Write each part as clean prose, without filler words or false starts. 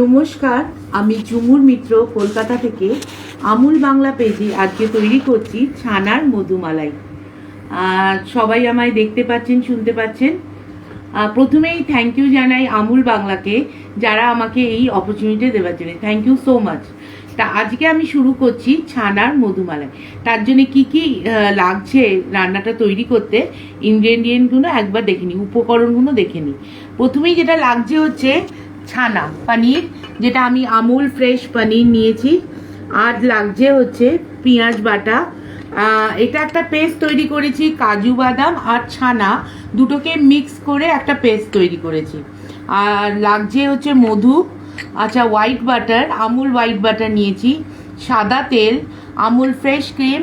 নমস্কার, আমি ঝুমুর মিত্র কলকাতা থেকে আমুল বাংলা পেজে আজকে তৈরি করছি ছানার মধুমালাই। সবাই আমায় দেখতে পাচ্ছেন, শুনতে পাচ্ছেন। প্রথমেই থ্যাংক ইউ জানাই আমুল বাংলাকে, যারা আমাকে এই অপরচুনিটি দেওয়ার জন্য। Thank you so much. তা আজকে আমি শুরু করছি ছানার মধুমালাই। তার জন্য কি কি লাগছে রান্নাটা তৈরি করতে, ইনগ্রেডিয়েন্টগুলো একবার দেখে নিই, উপকরণগুলো দেখে নিই। প্রথমেই যেটা লাগছে হচ্ছে ছানা পনির, যেটা আমি আমুল ফ্রেশ পনির নিয়েছি। আর লাগছে হচ্ছে পেঁয়াজ বাটা। এটা একটা পেস্ট তৈরি করেছি, কাজু বাদাম আর ছানা দুটোকে মিক্স করে একটা পেস্ট তৈরি করেছি। আর লাগছে হচ্ছে মধু, আচ্ছা white butter, Amul white butter নিয়েছি, সাদা তেল, আমুল ফ্রেশ ক্রিম,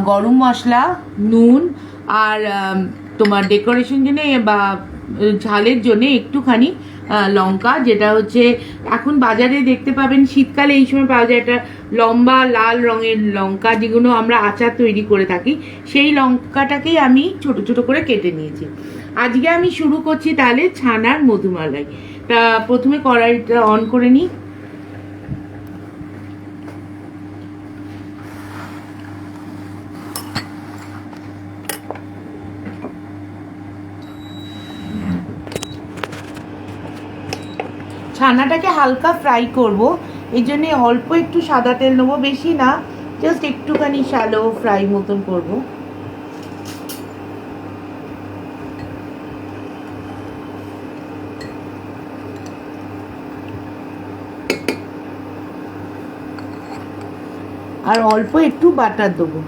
গরম মশলা, নুন, আর তোমার ডেকোরেশন জন্য বা ঝালের জন্য একটুখানি লঙ্কা, যেটা হচ্ছে এখন বাজারে দেখতে পাবেন, শীতকালে এই সময় পাওয়া যায় একটা লম্বা লাল রঙের লঙ্কা, যেগুলো আমরা আচার তৈরি করে থাকি। সেই লঙ্কাটাকেই আমি ছোট ছোট করে কেটে নিয়েছি। আজকে আমি শুরু করছি তাহলে ছানার মধুমালাই। তা প্রথমে কড়াইটা অন করে নিই। ছানাটাকে হালকা ফ্রাই করব, এই জন্যে অল্প একটু সাদা তেল নেবো, বেশি না, জাস্ট একটুখানি শ্যালো ফ্রাই মতন করব। আর অল্প একটু বাটার দেবো।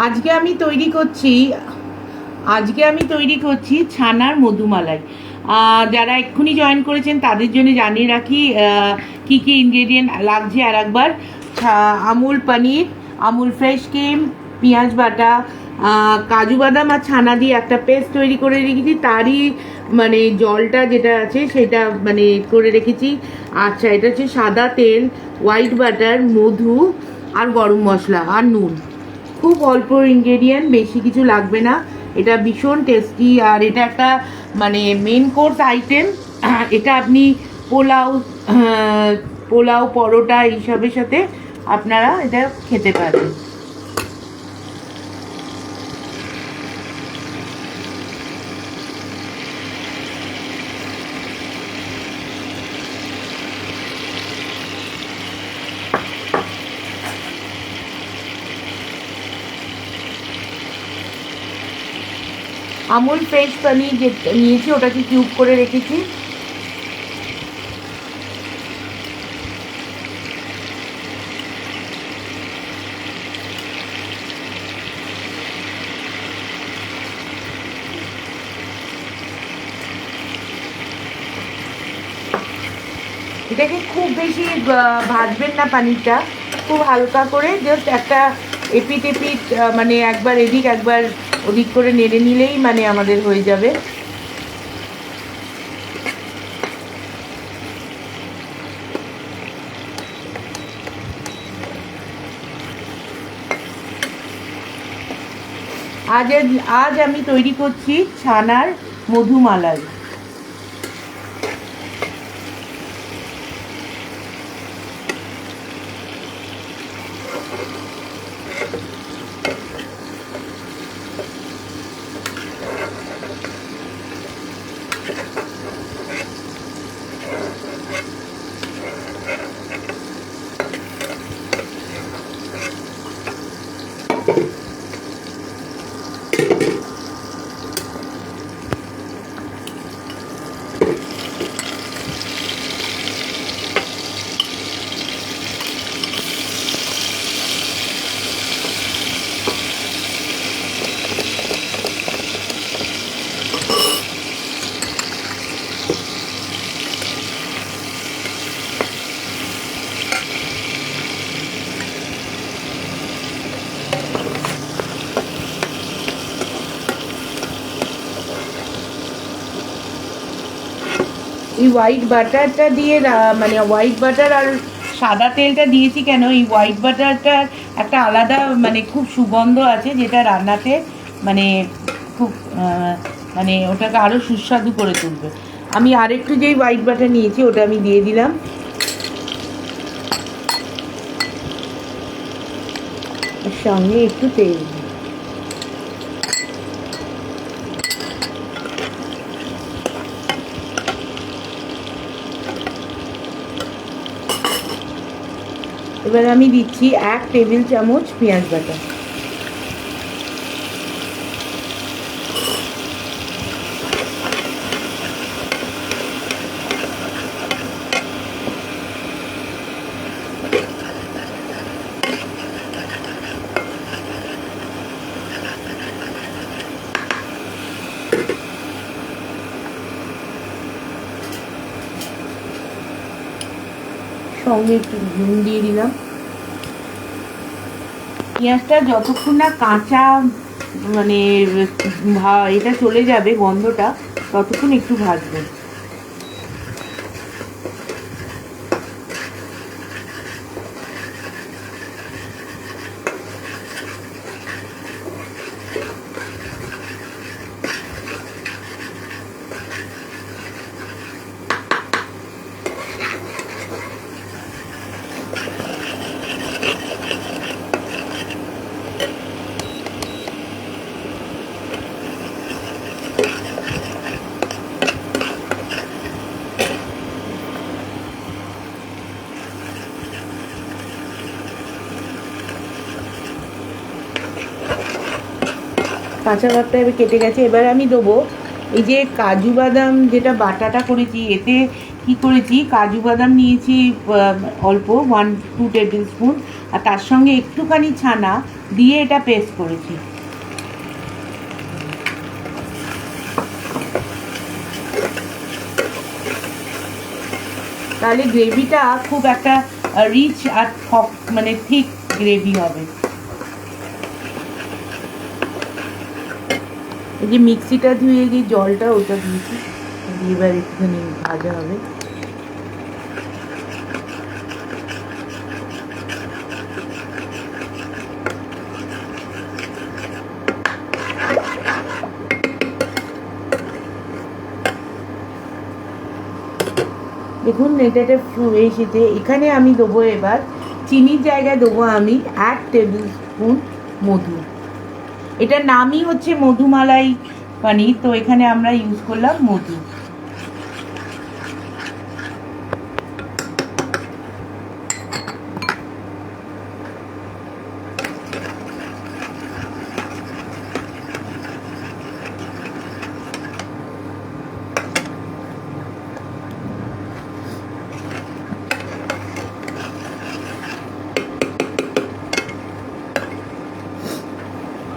আজকে আমি তৈরি করছি ছানার মধুমালাই। যারা এক্ষুনি জয়েন করেছেন তাদের জন্য জানিয়ে রাখি কি কি ইনগ্রেডিয়েন্ট লাগছে আর একবার। আমুল পনির, আমুল ফ্রেশ ক্রিম, পেঁয়াজ বাটা, কাজু বাদাম আর ছানা দিয়ে একটা পেস্ট তৈরি করে রেখেছি, তারই মানে জলটা যেটা আছে সেটা মানে করে রেখেছি। আচ্ছা, এটা হচ্ছে সাদা তেল, হোয়াইট বাটার, মধু আর গরম মশলা আর নুন। খুব অল্প ইনগ্রেডিয়েন্ট, বেশি কিছু লাগবে না। এটা ভীষণ টেস্টি, আর এটা একটা মানে মেন কোর্স আইটেম। এটা আপনি পোলাও, পরোটা এইসবের সাথে আপনারা এটা খেতে পারেন। আমুল ফ্রেশ পনির যে নিয়েছি ওটাকে কিউব করে রেখেছি। এটাকে খুব বেশি ভাজবেন না, পনিরটা খুব হালকা করে জাস্ট একটা এপিট মানে একবার এদিক একবার ওদিক করে নেড়ে নিলেই মানে আমাদের হয়ে যাবে। আজ আমি তৈরি করছি ছানার মধুমালাই। এই হোয়াইট বাটারটা দিয়ে মানে হোয়াইট বাটার আর সাদা তেলটা দিয়েছি কেন, এই হোয়াইট বাটারটার একটা আলাদা মানে খুব সুগন্ধ আছে, যেটা রান্নাতে মানে খুব মানে ওটাকে আরও সুস্বাদু করে তুলবে। আমি আরেকটু যেই হোয়াইট বাটার নিয়েছি ওটা আমি দিয়ে দিলাম, সঙ্গে একটু তেল। এবার আমি দিচ্ছি 1 টেবিল চামচ পেঁয়াজ বাটা। সঙ্গে একটু নুন দিয়ে দিলাম। পেঁয়াজটা যতক্ষণ না কাঁচা মানে এটা চলে যাবে গন্ধটা, ততক্ষণ একটু ভাজবো। কাঁচা ভাবটা এবার কেটে গেছে। এবার আমি দেবো এই যে কাজু বাদাম যেটা বাটাটা করেছি, এতে কি করেছি, কাজু বাদাম নিয়েছি অল্প 1-2 টেবিল স্পুন, আর তার সঙ্গে একটুখানি ছানা দিয়ে এটা পেস্ট করেছি। তাহলে গ্রেভিটা খুব একটা রিচ আর মানে থিক গ্রেভি হবে। এই যে মিক্সিটা ধুয়ে যে জলটা ওটা দিয়েছি, দিয়ে এবার একটুখানি ভাজা হবে। দেখুন এটা এসেছে। এখানে আমি দেবো এবার চিনির জায়গায় দেবো আমি 1 টেবিল স্পুন মধু। এটার নামই হচ্ছে মধুমালাই পনির, তো এখানে আমরা ইউজ করলাম মধু।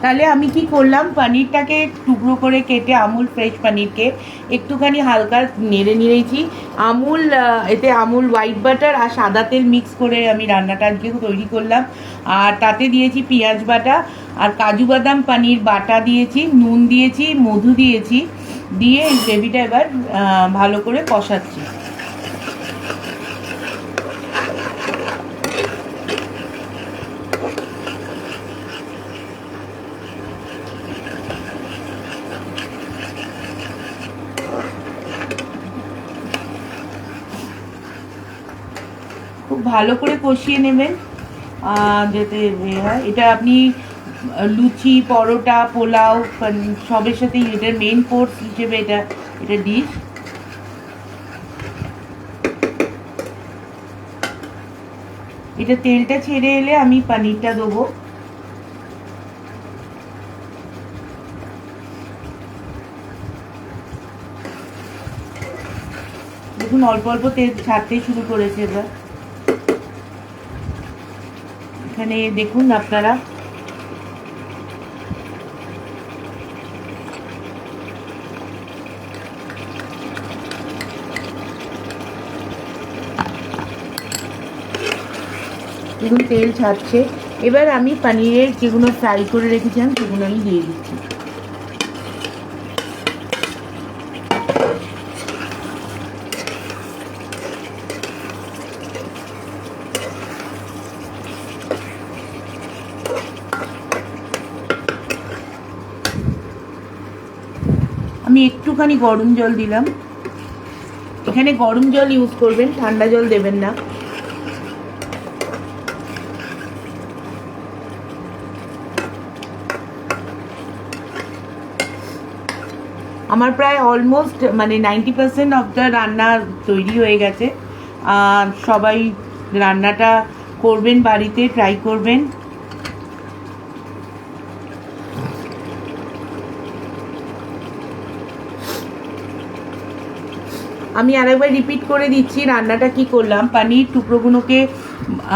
তাহলে আমি কি করলাম, পনিরটাকে টুকরো করে কেটে আমুল ফ্রেশ পনিরকে একটুখানি হালকা নেড়ে নিয়েছি। এতে আমুল হোয়াইট বাটার আর সাদা তেল মিক্স করে আমি রান্নাটা আজকে তৈরি করলাম। আর তাতে দিয়েছি পেঁয়াজ বাটা আর কাজু বাদাম পনির বাটা দিয়েছি, নুন দিয়েছি, মধু দিয়েছি, দিয়ে এই গ্রেভিটা এবার ভালো করে কষাচ্ছি। খুব ভালো করে কষিয়ে নেবেন যাতে হয়। এটা আপনি লুচি, পরোটা, পোলাও সবের সাথেই এটার মেন কোর্স হিসেবে এটা ডিশ। এটা তেলটা ছেড়ে এলে আমি পনিরটা দেবো। দেখুন অল্প অল্প তেল ছাড়তে শুরু করেছে। এবার এখানে দেখুন আপনারা দেখুন তেল ছাড়ছে। এবার আমি পনিরের যেগুলো ফ্রাই করে রেখেছিলাম সেগুলো আমি দিয়ে দিচ্ছি। আমি একটুখানি গরম জল দিলাম। এখানে গরম জল ইউজ করবেন, ঠান্ডা জল দেবেন না। আমার প্রায় অলমোস্ট মানে 90% অফ দ্য রান্না তৈরি হয়ে গেছে। সবাই রান্নাটা করবেন, বাড়িতে ট্রাই করবেন। আমি আরেকবার রিপিট করে দিচ্ছি রান্নাটা কি করলাম। পানির টুকরোগুলোকে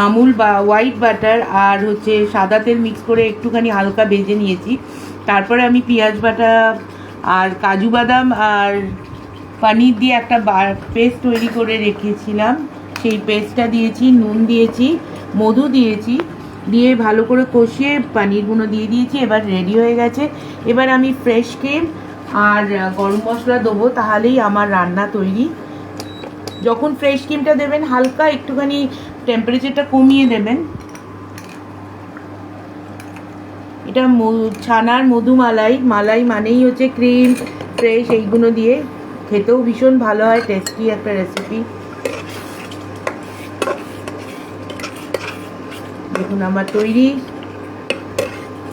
আমুল বা হোয়াইট বাটার আর হচ্ছে সাদা তেল মিক্স করে একটুখানি হালকা ভেজে নিয়েছি। তারপরে আমি পেঁয়াজ বাটা আর কাজু বাদাম আর পনির দিয়ে একটা পেস্ট তৈরি করে রেখেছিলাম, সেই পেস্টটা দিয়েছি, নুন দিয়েছি, মধু দিয়েছি, দিয়ে ভালো করে কষিয়ে পনিরগুলো দিয়ে দিয়েছি। এবার রেডি হয়ে গেছে। এবার আমি ফ্রেশ ক্রিম আর গরম মশলা দেবো, তাহলেই আমার রান্না তৈরি। যখন ফ্রেশ ক্রিমটা দেবেন হালকা একটুখানি টেম্পারেচারটা কমিয়ে দেবেন। এটা ছানার মধুমালাই, মালাই মানেই হচ্ছে ক্রিম ফ্রেশ, এইগুলো দিয়ে খেতেও ভীষণ ভালো হয়, টেস্টি একটা রেসিপি। দেখুন আমার তৈরি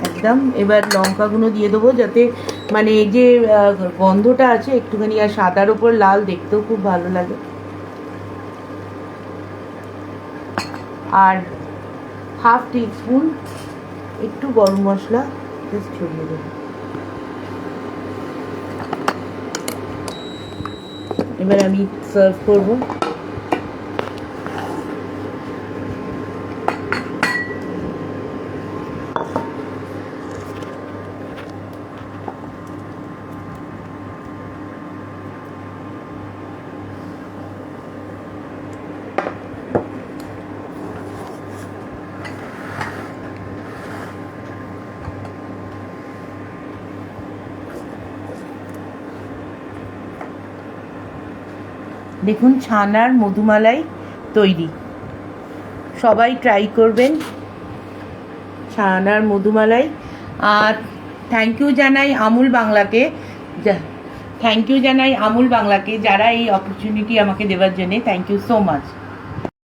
একদম। এবার লঙ্কাগুলো দিয়ে দেবো, যাতে মানে এই যে গন্ধটা আছে একটুখানি, আর সাদার ওপর লাল দেখতেও খুব ভালো লাগে। আর হাফ টিস্পুন একটু গরম মশলা জাস্ট ছড়িয়ে দেবো। এবার আমি সার্ভ করবো। দেখুন ছানার মধুমালাই তৈরি, সবাই ট্রাই করবেন ছানার মধুমালাই। আর থ্যাংক ইউ জানাই আমুল বাংলাকে, যারা এই অপরচুনিটি আমাকে দেওয়ার জন্যে। Thank you so much.